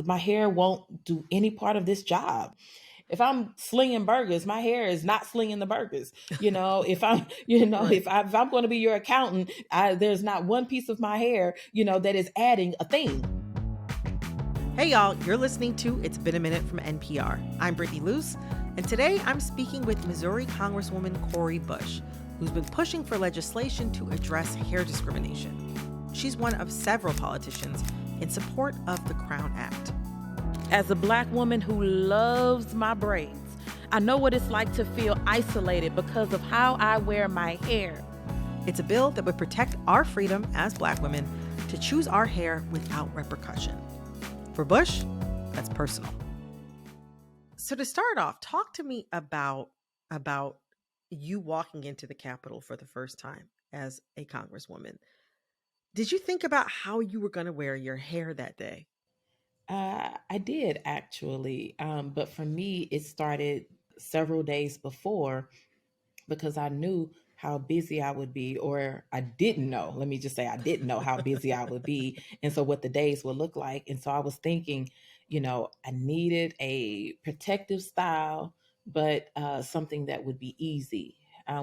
my hair won't do any part of this job. If I'm slinging burgers, my hair is not slinging the burgers. If I'm, Right. if I'm going to be your accountant, there's not one piece of my hair, that is adding a thing. Hey, y'all, you're listening to It's Been a Minute from NPR. I'm Brittany Luce, and today I'm speaking with Missouri Congresswoman Cori Bush, who's been pushing for legislation to address hair discrimination. She's one of several politicians in support of the Crown Act. As a Black woman who loves my braids, I know what it's like to feel isolated because of how I wear my hair. It's a bill that would protect our freedom as Black women to choose our hair without repercussion. For Bush, that's personal. So to start off, talk to me about you walking into the Capitol for the first time as a congresswoman. Did you think about how you were going to wear your hair that day? I did actually, but for me, it started several days before because I knew how busy I would be, or I didn't know. Let me just say, I didn't know how busy I would be. And so, what the days would look like. And so, I was thinking, I needed a protective style, but something that would be easy.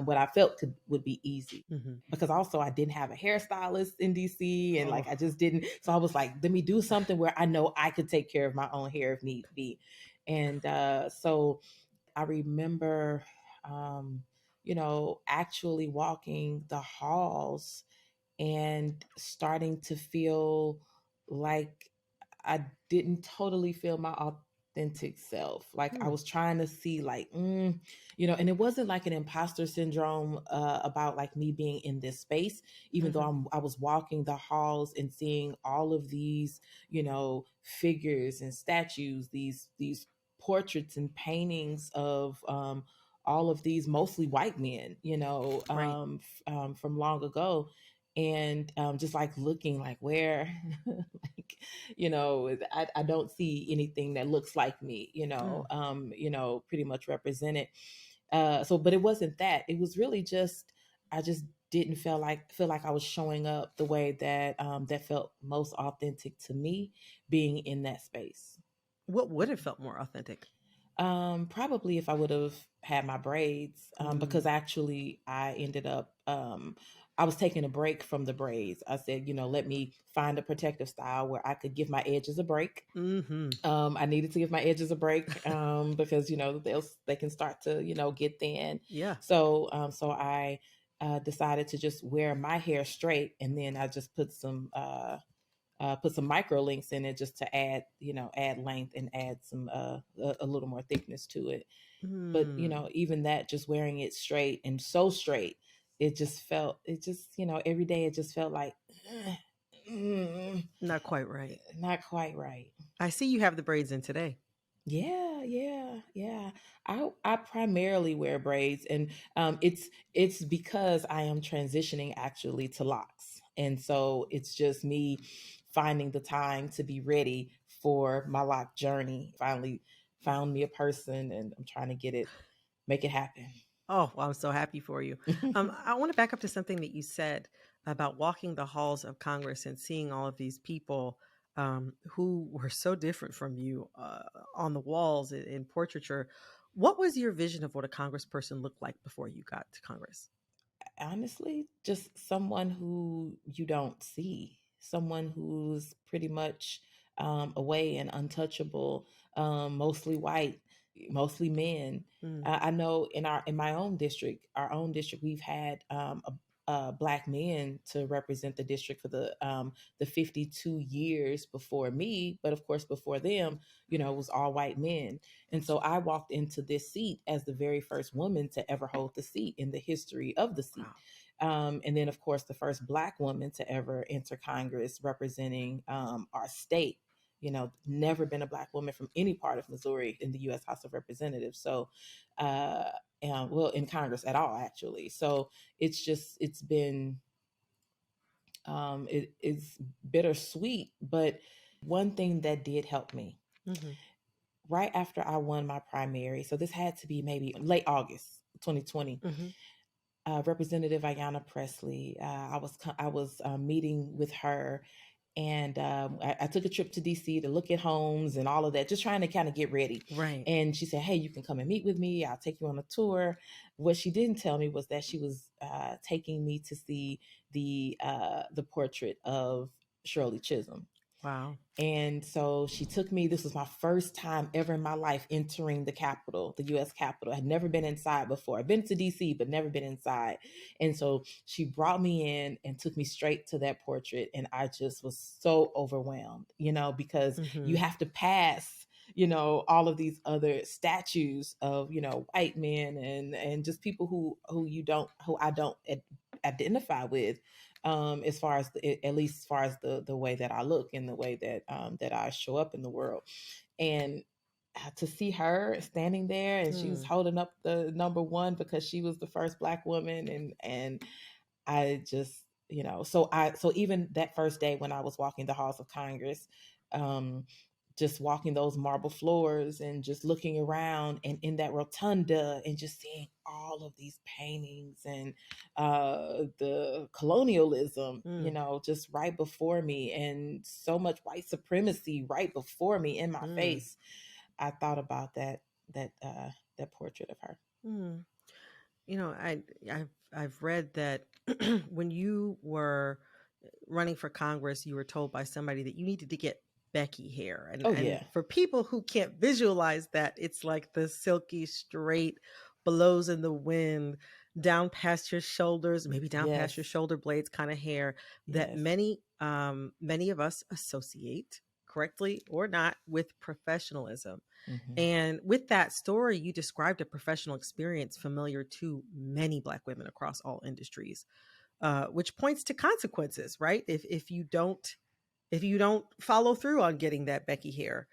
What I felt would be easy. Hmm. Because also I didn't have a hairstylist in DC, and like Oh, I just didn't. So I was like, let me do something where I know I could take care of my own hair if need be. And so I remember, actually walking the halls and starting to feel like I didn't totally feel my authentic self. Like I hmm. was trying to see, like, and it wasn't like an imposter syndrome about like me being in this space, even though Hmm. I was walking the halls and seeing all of these, figures and statues, these portraits and paintings of all of these mostly white men, Right. from long ago, and just like looking like where like I don't see anything that looks like me, Mm. pretty much represented. So but it wasn't that, it was really just I just didn't feel like I was showing up the way that that felt most authentic to me, being in that space. What would have felt more authentic? Probably if I would have had my braids, because Mm. actually I ended up, I was taking a break from the braids. I said, let me find a protective style where I could give my edges a break. Hmm. I needed to give my edges a break, because they can start to get thin. Yeah. So I decided to just wear my hair straight, and then I just put some micro links in it just to add length and add some a little more thickness to it. But Mm. even that, just wearing it straight and so straight, it just every day it just felt like mm, Not quite right. not quite right. I see you have the braids in today. Yeah. I primarily wear braids, and it's because I am transitioning actually to locks, and so it's just me finding the time to be ready for my lock journey. Finally found me a person, and I'm trying to make it happen. Oh, well, I'm so happy for you. I want to back up to something that you said about walking the halls of Congress and seeing all of these people who were so different from you on the walls in portraiture. What was your vision of what a congressperson looked like before you got to Congress? Honestly, just someone who you don't see, someone who's pretty much away and untouchable, mostly white, mostly men. Mm. I know in my our own district, we've had black men to represent the district for the 52 years before me, but of course before them, it was all white men. And so I walked into this seat as the very first woman to ever hold the seat in the history of the seat. Wow. And then, of course, the first Black woman to ever enter Congress representing our state. Never been a Black woman from any part of Missouri in the U.S. House of Representatives. So, uh, well, in Congress at all, actually. So it's been, it's bittersweet. But one thing that did help me Hmm. right after I won my primary, so this had to be maybe late August 2020. Hmm. Representative Ayanna Presley, I was meeting with her, And I took a trip to DC to look at homes and all of that, just trying to kind of get ready. Right. And she said, "Hey, you can come and meet with me. I'll take you on a tour." What she didn't tell me was that she was taking me to see the portrait of Shirley Chisholm. Wow. And so she took me. This was my first time ever in my life entering the Capitol, the U.S. Capitol. I had never been inside before. I've been to D.C., but never been inside. And so she brought me in and took me straight to that portrait. And I just was so overwhelmed, because you have to pass, all of these other statues of, white men and just people who I don't identify with, as far as at least as far as the way that I look and the way that that I show up in the world. And to see her standing there, and she was holding up the number one because she was the first Black woman, and I just, so even that first day when I was walking the halls of Congress, um just walking those marble floors and just looking around and in that rotunda and just seeing all of these paintings and the colonialism, just right before me, and so much white supremacy right before me in my face. I thought about that portrait of her. I've read that when you were running for Congress, you were told by somebody that you needed to get Becky hair. And for people who can't visualize that, it's like the silky, straight, blows in the wind, down past your shoulders, maybe down past your shoulder blades kind of hair that many of us associate, correctly or not, with professionalism. And with that story, you described a professional experience familiar to many Black women across all industries, which points to consequences, right? If you don't follow through on getting that Becky hair.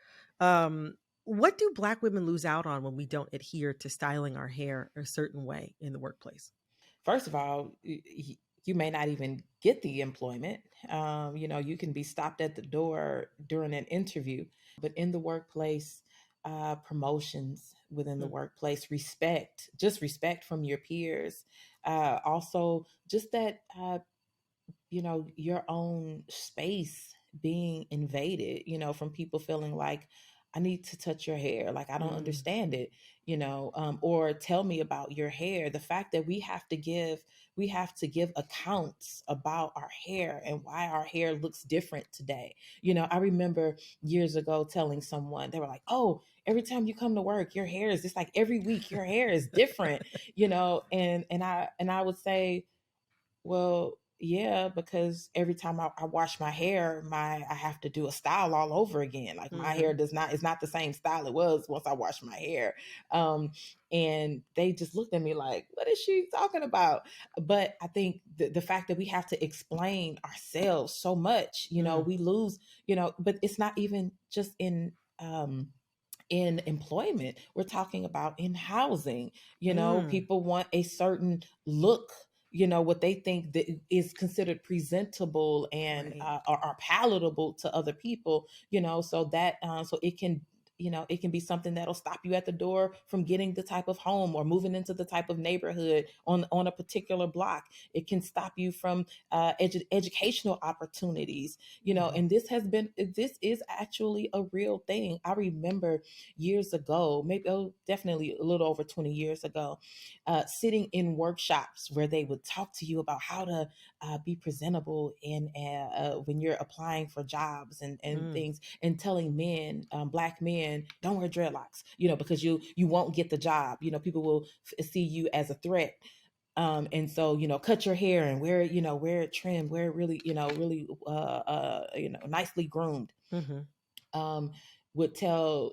What do Black women lose out on when we don't adhere to styling our hair a certain way in the workplace? First of all, you may not even get the employment. You can be stopped at the door during an interview, but in the workplace, promotions within the workplace, just respect from your peers. Also, just that, your own space being invaded, from people feeling like, I need to touch your hair. Like, I don't understand it, or tell me about your hair. The fact that we have to give accounts about our hair and why our hair looks different today. I remember years ago telling someone, they were like, "Oh, every time you come to work, your hair is just like every week, your hair is different," and I would say, well, yeah, because every time I wash my hair, I have to do a style all over again. Like, my hair is not the same style it was once I washed my hair. And they just looked at me like, what is she talking about? But I think the fact that we have to explain ourselves so much, we lose, but it's not even just in employment. We're talking about in housing. People want a certain look, what they think that is considered presentable and are palatable to other people, so that so it can be something that'll stop you at the door from getting the type of home or moving into the type of neighborhood on a particular block. It can stop you from educational opportunities, and this is actually a real thing. I remember years ago, maybe definitely a little over 20 years ago, sitting in workshops where they would talk to you about how to be presentable when you're applying for jobs and things, and telling men, Black men, don't wear dreadlocks, because you won't get the job. People will see you as a threat. And so, cut your hair and wear it trimmed, wear it really, really, nicely groomed. Would tell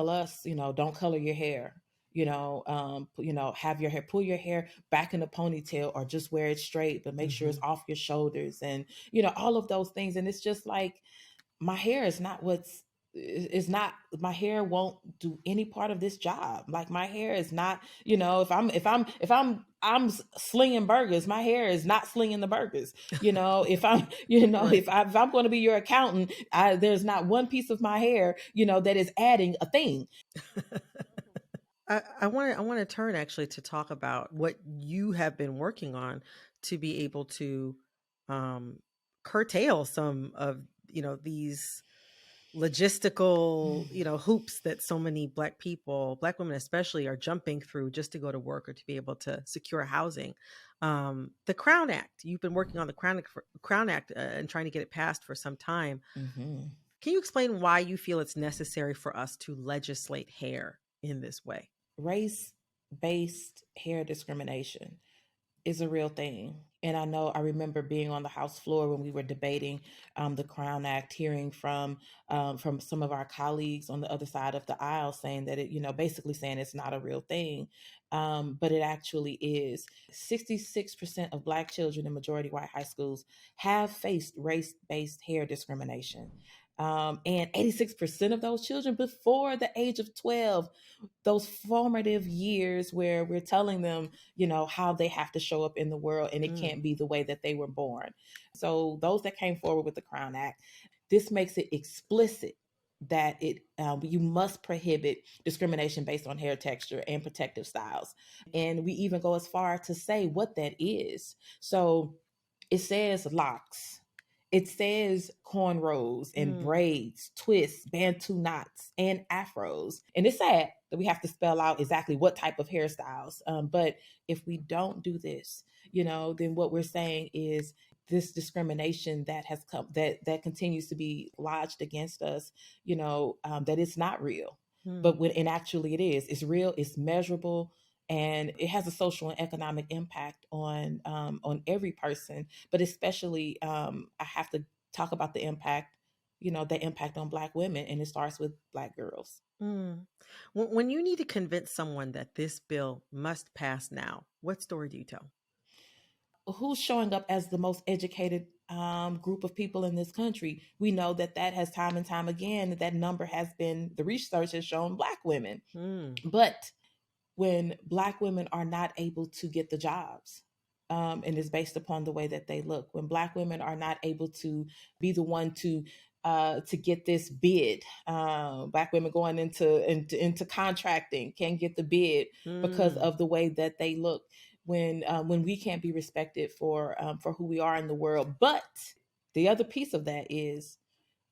us, don't color your hair, have your hair, pull your hair back in a ponytail or just wear it straight, but make sure it's off your shoulders, and, all of those things. And it's just like, my hair is not my hair won't do any part of this job. Like, my hair is not, if I'm slinging burgers, my hair is not slinging the burgers. If I'm, Right. if I'm going to be your accountant, there's not one piece of my hair, that is adding a thing. I want to turn actually to talk about what you have been working on to be able to um, curtail some of, these logistical, hoops that so many Black people, Black women especially, are jumping through just to go to work or to be able to secure housing. The Crown Act, you've been working on the Crown Act and trying to get it passed for some time. Mm-hmm. Can you explain why you feel it's necessary for us to legislate hair in this way? Race-based hair discrimination is a real thing. And I remember being on the House floor when we were debating the Crown Act, hearing from some of our colleagues on the other side of the aisle saying that it, basically saying it's not a real thing. But it actually is. 66% of Black children in majority white high schools have faced race based hair discrimination. And 86% of those children before the age of 12, those formative years where we're telling them, how they have to show up in the world and it can't be the way that they were born. So those that came forward with the Crown Act, this makes it explicit that you must prohibit discrimination based on hair texture and protective styles. And we even go as far to say what that is. So it says locks. It says cornrows and braids, twists, bantu knots, and afros. And it's sad that we have to spell out exactly what type of hairstyles. But if we don't do this, then what we're saying is this discrimination that has come, that continues to be lodged against us, that it's not real. But and actually it is. It's real. It's measurable, and it has a social and economic impact on every person, but especially I have to talk about the impact, the impact on Black women, and it starts with Black girls. When you need to convince someone that this bill must pass now, what story do you tell? Who's showing up as the most educated group of people in this country? We know that has time and time again, that number has been, the research has shown Black women. But when Black women are not able to get the jobs, and it's based upon the way that they look, when Black women are not able to be the one to get this bid, Black women going into contracting can't get the bid because of the way that they look. When we can't be respected for who we are in the world. But the other piece of that is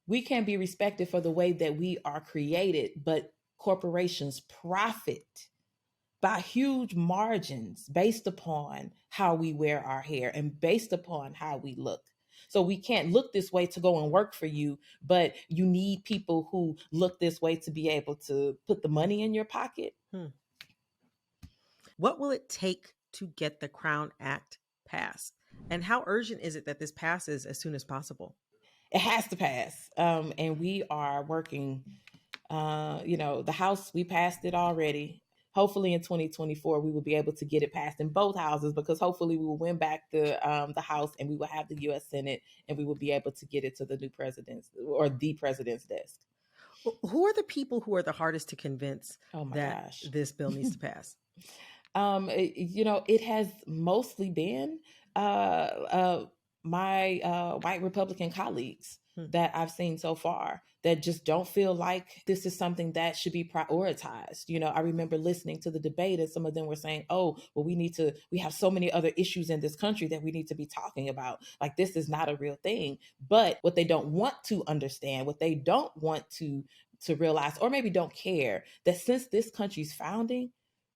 we can't be respected for the way that we are created, but corporations profit by huge margins based upon how we wear our hair and based upon how we look. So we can't look this way to go and work for you, but you need people who look this way to be able to put the money in your pocket. What will it take to get the Crown Act passed? And how urgent is it that this passes as soon as possible? It has to pass. And we are working, the House, we passed it already. Hopefully in 2024, we will be able to get it passed in both houses, because hopefully we will win back the House and we will have the U.S. Senate, and we will be able to get it to the new president's or the president's desk. Who are the people who are the hardest to convince that this bill needs to pass? It has mostly been my white Republican colleagues that I've seen so far that just don't feel like this is something that should be prioritized. I remember listening to the debate and some of them were saying, oh, well, we have so many other issues in this country that we need to be talking about. Like, this is not a real thing. But what they don't want to understand, what they don't want to realize, or maybe don't care, that since this country's founding,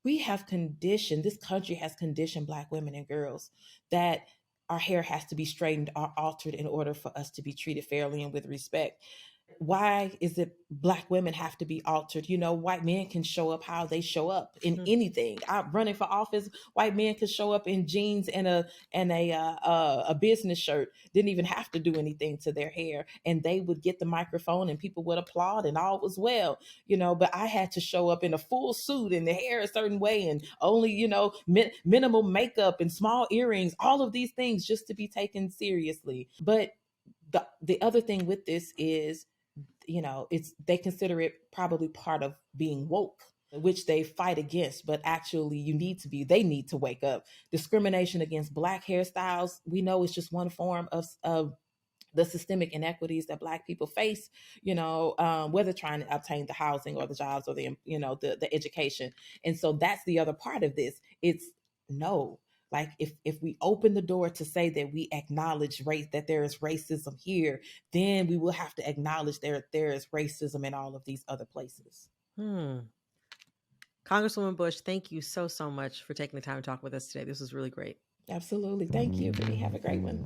this country has conditioned Black women and girls that our hair has to be straightened or altered in order for us to be treated fairly and with respect. Why is it Black women have to be altered? White men can show up how they show up in anything. I'm running for office. White men could show up in jeans and a business shirt. Didn't even have to do anything to their hair, and they would get the microphone and people would applaud and all was well. But I had to show up in a full suit and the hair a certain way and only minimal makeup and small earrings. All of these things just to be taken seriously. But the other thing with this is, they consider it probably part of being woke, which they fight against, but actually they need to wake up. Discrimination against Black hairstyles, we know, is just one form of the systemic inequities that Black people face, whether trying to obtain the housing or the jobs or the education. And so that's the other part of this. It's no, Like if we open the door to say that we acknowledge race, that there is racism here, then we will have to acknowledge there is racism in all of these other places. Congresswoman Bush, thank you so much for taking the time to talk with us today. This was really great. Absolutely. Thank you, Brittany. Have a great one.